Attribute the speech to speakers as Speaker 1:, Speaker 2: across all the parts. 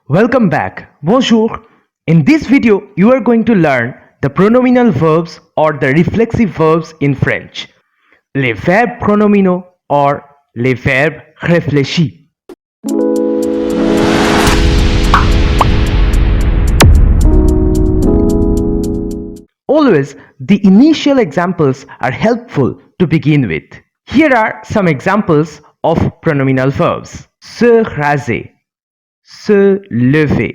Speaker 1: Welcome back. Bonjour. In this video, you are going to learn the pronominal verbs or the reflexive verbs in French. Les verbes pronominaux or les verbes réfléchis. Always, the initial examples are helpful to begin with. Here are some examples of pronominal verbs. Se raser, se lever,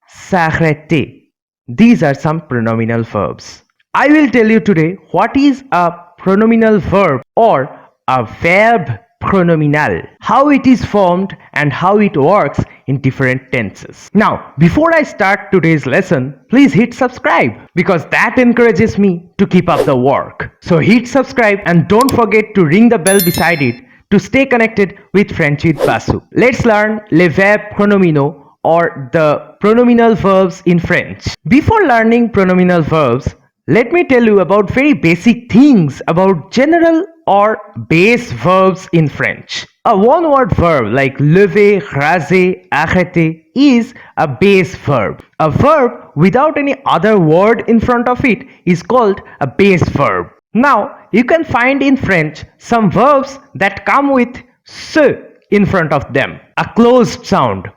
Speaker 1: s'arrêter. These are some pronominal verbs. I will tell you today what is a pronominal verb or a verb pronominal, how it is formed and how it works in different tenses. Now, before I start today's lesson, please hit subscribe because that encourages me to keep up the work. So hit subscribe and don't forget to ring the bell beside it to stay connected with French with Basu. Let's learn les verbes pronominaux or the pronominal verbs in French. Before learning pronominal verbs, let me tell you about very basic things about general or base verbs in French. A one-word verb like lever, raser, arrêter is a base verb. A verb without any other word in front of it is called a base verb. Now, you can find in French some verbs that come with se in front of them, a closed sound.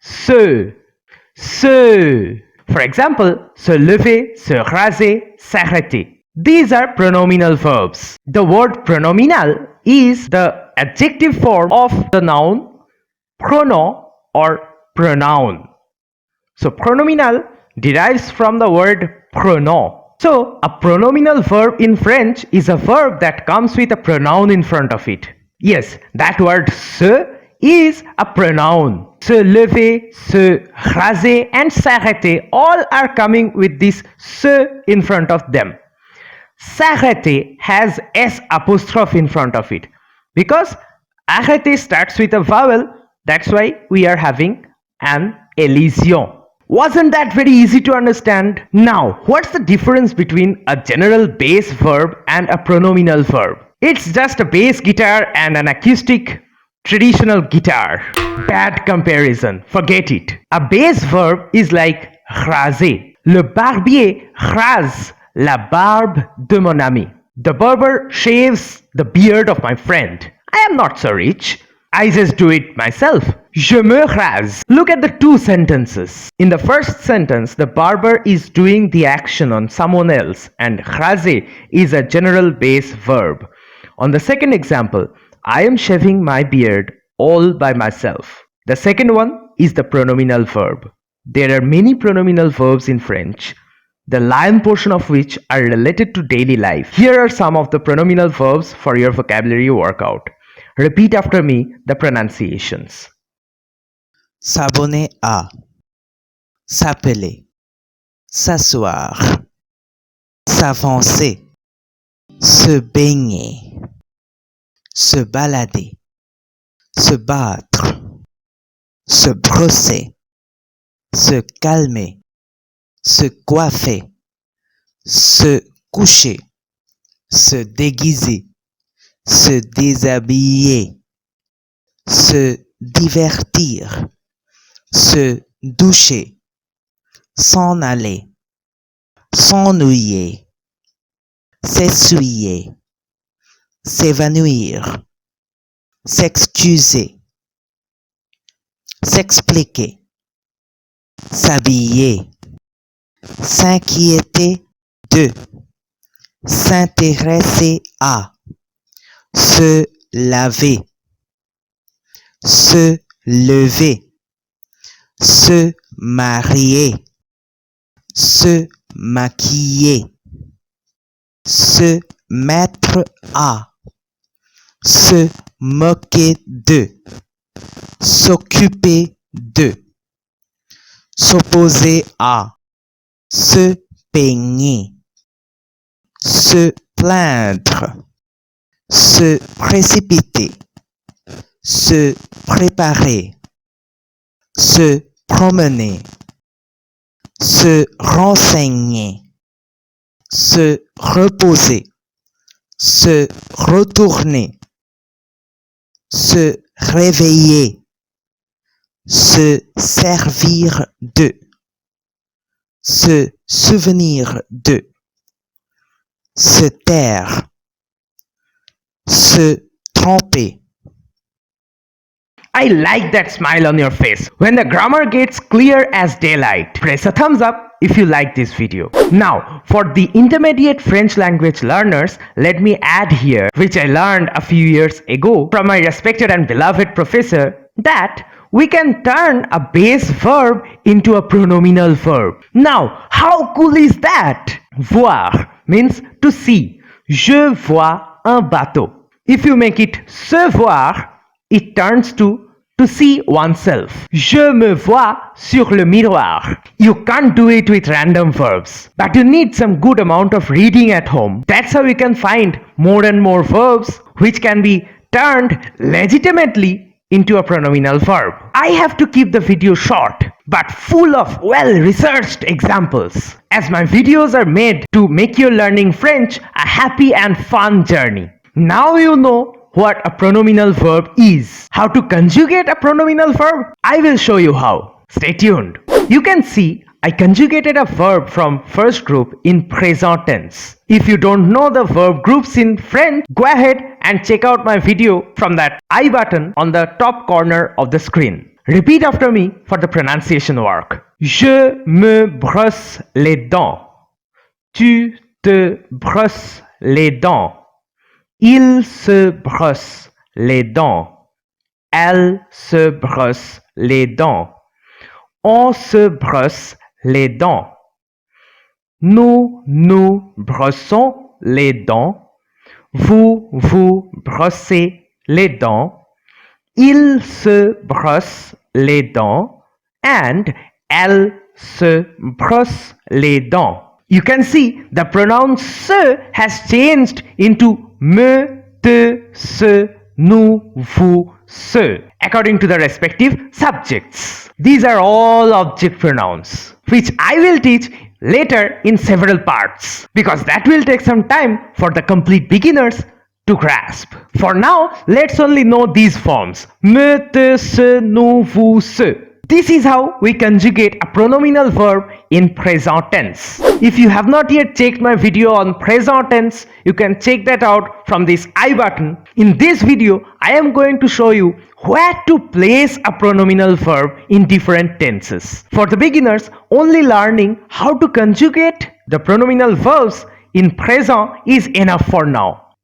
Speaker 1: Se. For example, se lever, se raser, s'arrêter. These are pronominal verbs. The word pronominal is the adjective form of the noun pronom or pronoun. So pronominal derives from the word pronom. So a pronominal verb in French is a verb that comes with a pronoun in front of it. Yes, that word se is a pronoun. Se lever, se raser and s'arrêter all are coming with this se in front of them. S'arrêter has S apostrophe in front of it because arrêter starts with a vowel, that's why we are having an élision. Wasn't that very easy to understand? Now, what's the difference between a general base verb and a pronominal verb? It's just a bass guitar and an acoustic traditional guitar. Bad comparison, forget it. A base verb is like raser. Le barbier rase la barbe de mon ami. The barber shaves the beard of my friend. I am not so rich. I just do it myself. Je me rase. Look at the two sentences. In the first sentence, the barber is doing the action on someone else and raser is a general base verb. On the second example, I am shaving my beard all by myself. The second one is the pronominal verb. There are many pronominal verbs in French, the lion portion of which are related to daily life. Here are some of the pronominal verbs for your vocabulary workout. Repeat after me the pronunciations.
Speaker 2: S'abonner à, s'appeler, s'asseoir, s'avancer, se baigner, se balader, se battre, se brosser, se calmer, se coiffer, se coucher, se déguiser, se déshabiller, se divertir, se doucher, s'en aller, s'ennuyer, s'essuyer, s'évanouir, s'excuser, s'expliquer, s'habiller, s'inquiéter de, s'intéresser à, se laver, se lever, se marier, se maquiller, se mettre à, se moquer de, s'occuper de, s'opposer à, se peigner, se plaindre, se précipiter, se préparer, se promener, se renseigner, se reposer, se retourner, se réveiller, se servir de, se souvenir de, se taire, se tromper.
Speaker 1: I like that smile on your face when the grammar gets clear as daylight. Press a thumbs up if you like this video. Now, for the intermediate French language learners, let me add here, which I learned a few years ago from my respected and beloved professor, that we can turn a base verb into a pronominal verb. Now, how cool is that? Voir means to see. Je vois un bateau. If you make it se voir, it turns to see oneself. Je me vois sur le miroir. You can't do it with random verbs, but you need some good amount of reading at home. That's how you can find more and more verbs which can be turned legitimately into a pronominal verb. I have to keep the video short, but full of well-researched examples, as my videos are made to make your learning French a happy and fun journey. Now you know what a pronominal verb is. How to conjugate a pronominal verb? I will show you how. Stay tuned. You can see I conjugated a verb from first group in present tense. If you don't know the verb groups in French, go ahead and check out my video from that I button on the top corner of the screen. Repeat after me for the pronunciation work. Je me brosse les dents. Tu te brosses les dents. Il se brosse les dents. Elle se brosse les dents. On se brosse les dents. Nous nous brossons les dents. Vous vous brossez les dents. Il se brosse les dents. And elle se brosse les dents. You can see the pronoun se has changed into me, te, se, nous, vous, ce, according to the respective subjects. These are all object pronouns, which I will teach later in several parts, because that will take some time for the complete beginners to grasp. For now, let's only know these forms: me, te, se, nous, vous, ce. This is how we conjugate a pronominal verb in present tense. If you have not yet checked my video on present tense, you can check that out from this I button. In this video, I am going to show you where to place a pronominal verb in different tenses. For the beginners, only learning how to conjugate the pronominal verbs in present is enough for now,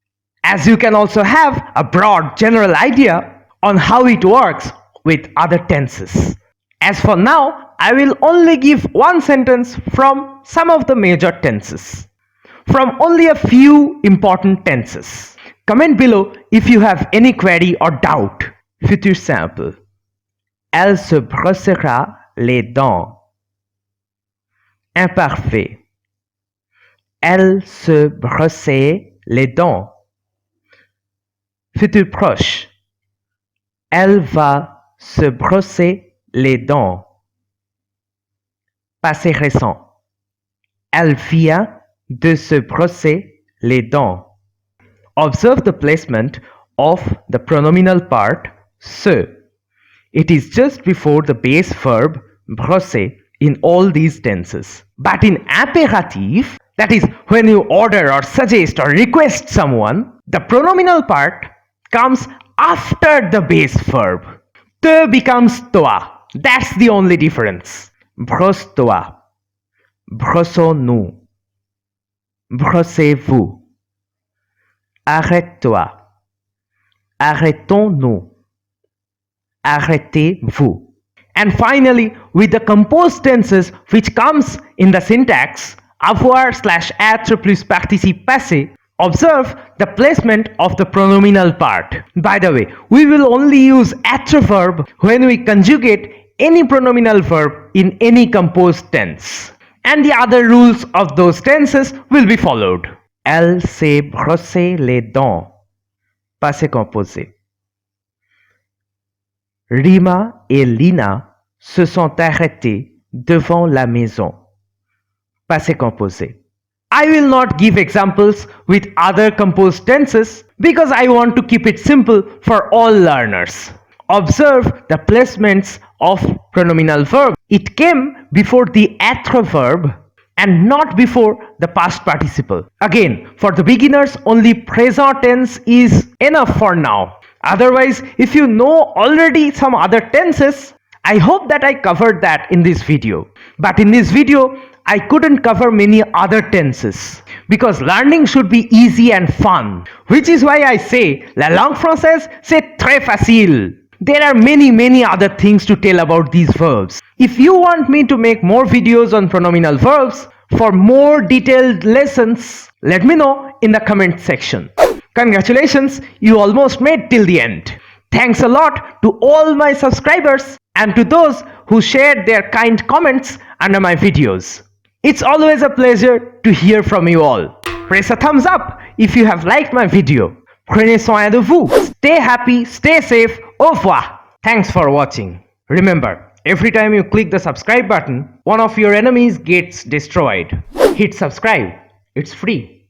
Speaker 1: as you can also have a broad general idea on how it works with other tenses. As for now, I will only give one sentence from some of the major tenses, from only a few important tenses. Comment below if you have any query or doubt. Futur simple. Elle se brossera les dents. Imparfait. Elle se brossait les dents. Futur proche. Elle va se brosser les dents. Passé récent. Elle vient de se brosser les dents. Observe the placement of the pronominal part se. It is just before the base verb brosser in all these tenses. But in imperative, that is when you order or suggest or request someone, the pronominal part comes after the base verb. Te becomes toi. That's the only difference. Brosse-toi. Brossons-nous. Brossez-vous. Arrête-toi. Arrêtons-nous. Arrêtez-vous. And finally, with the composed tenses which comes in the syntax avoir/être plus participe passé, observe the placement of the pronominal part. By the way, we will only use être verb when we conjugate any pronominal verb in any composed tense. And the other rules of those tenses will be followed. Elle s'est brossé les dents. Passé composé. Rima et Lina se sont arrêtés devant la maison. Passé composé. I will not give examples with other composed tenses because I want to keep it simple for all learners. Observe the placements of pronominal verb. It came before the être verb and not before the past participle. Again, for the beginners, only present tense is enough for now. Otherwise, if you know already some other tenses, I hope that I covered that in this video. But in this video, I couldn't cover many other tenses because learning should be easy and fun. Which is why I say, la langue française, c'est très facile. There are many other things to tell about these verbs. If you want me to make more videos on pronominal verbs for more detailed lessons, let me know in the comment section. Congratulations, you almost made till the end. Thanks a lot to all my subscribers and to those who shared their kind comments under my videos. It's always a pleasure to hear from you all. Press a thumbs up if you have liked my video. Prenez soin de vous. Stay happy, stay safe. Au revoir. Thanks for watching. Remember, every time you click the subscribe button, one of your enemies gets destroyed. Hit subscribe. It's free.